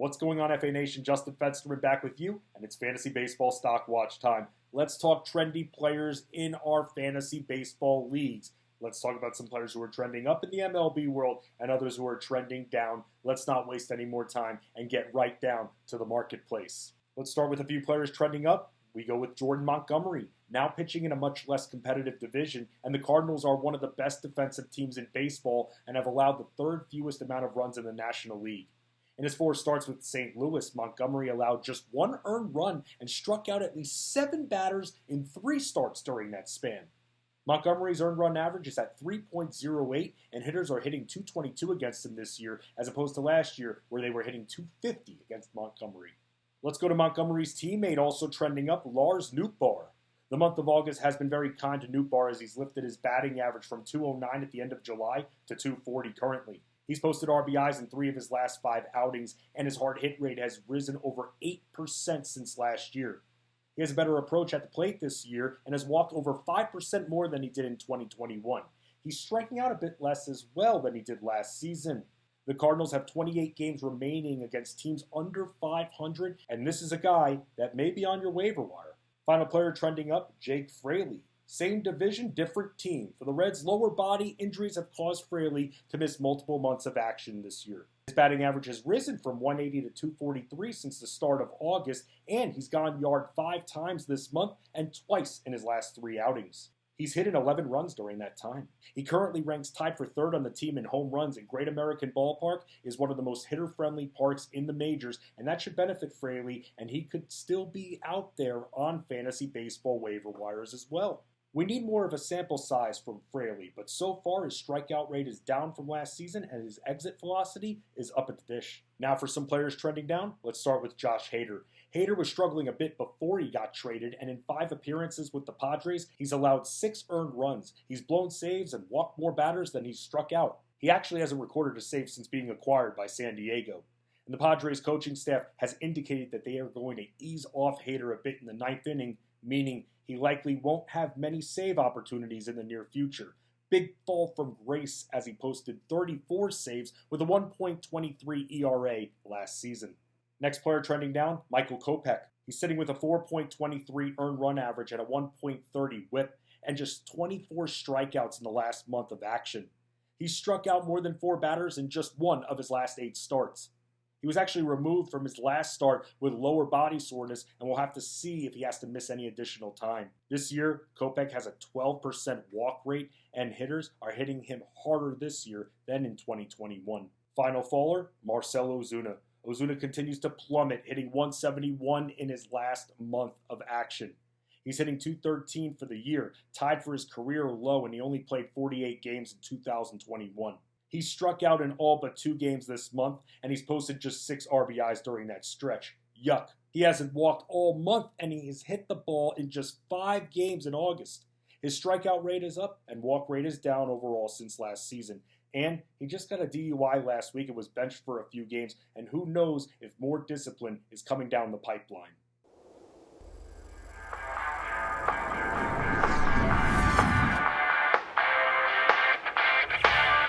What's going on, FA Nation? Justin Fensterman back with you, and it's Fantasy Baseball Stock Watch time. Let's talk trendy players in our fantasy baseball leagues. Let's talk about some players who are trending up in the MLB world and others who are trending down. Let's not waste any more time and get right down to the marketplace. Let's start with a few players trending up. We go with Jordan Montgomery, now pitching in a much less competitive division, and the Cardinals are one of the best defensive teams in baseball and have allowed the third fewest amount of runs in the National League. In his 4 starts with St. Louis, Montgomery allowed just 1 earned run and struck out at least 7 batters in 3 starts during that span. Montgomery's earned run average is at 3.08, and hitters are hitting .222 against him this year, as opposed to last year where they were hitting .250 against Montgomery. Let's go to Montgomery's teammate, also trending up, Lars Nootbaar. The month of August has been very kind to Nootbaar as he's lifted his batting average from .209 at the end of July to .240 currently. He's posted RBIs in 3 of his last 5 outings, and his hard hit rate has risen over 8% since last year. He has a better approach at the plate this year and has walked over 5% more than he did in 2021. He's striking out a bit less as well than he did last season. The Cardinals have 28 games remaining against teams under 500, and this is a guy that may be on your waiver wire. Final player trending up, Jake Fraley. Same division, different team. For the Reds, lower body injuries have caused Fraley to miss multiple months of action this year. His batting average has risen from 180 to 243 since the start of August, and he's gone yard 5 times this month and twice in his last 3 outings. He's hit in 11 runs during that time. He currently ranks tied for 3rd on the team in home runs, and Great American Ballpark is one of the most hitter-friendly parks in the majors, and that should benefit Fraley, and he could still be out there on fantasy baseball waiver wires as well. We need more of a sample size from Fraley, but so far his strikeout rate is down from last season and his exit velocity is up at the dish. Now for some players trending down, let's start with Josh Hader. Hader was struggling a bit before he got traded, and in 5 appearances with the Padres, he's allowed 6 earned runs. He's blown saves and walked more batters than he's struck out. He actually hasn't recorded a save since being acquired by San Diego. And the Padres coaching staff has indicated that they are going to ease off Hader a bit in the 9th inning, meaning he likely won't have many save opportunities in the near future. Big fall from grace as he posted 34 saves with a 1.23 ERA last season. Next player trending down, Michael Kopech. He's sitting with a 4.23 earned run average at a 1.30 whip and just 24 strikeouts in the last month of action. He's struck out more than 4 batters in just 1 of his last 8 starts. He was actually removed from his last start with lower body soreness, and we'll have to see if he has to miss any additional time. This year, Kopech has a 12% walk rate, and hitters are hitting him harder this year than in 2021. Final faller, Marcell Ozuna. Ozuna continues to plummet, hitting 171 in his last month of action. He's hitting .213 for the year, tied for his career low, and he only played 48 games in 2021. He struck out in all but 2 games this month, and he's posted just 6 RBIs during that stretch. Yuck. He hasn't walked all month, and he has hit the ball in just 5 games in August. His strikeout rate is up, and walk rate is down overall since last season. And he just got a DUI last week and was benched for a few games, and who knows if more discipline is coming down the pipeline.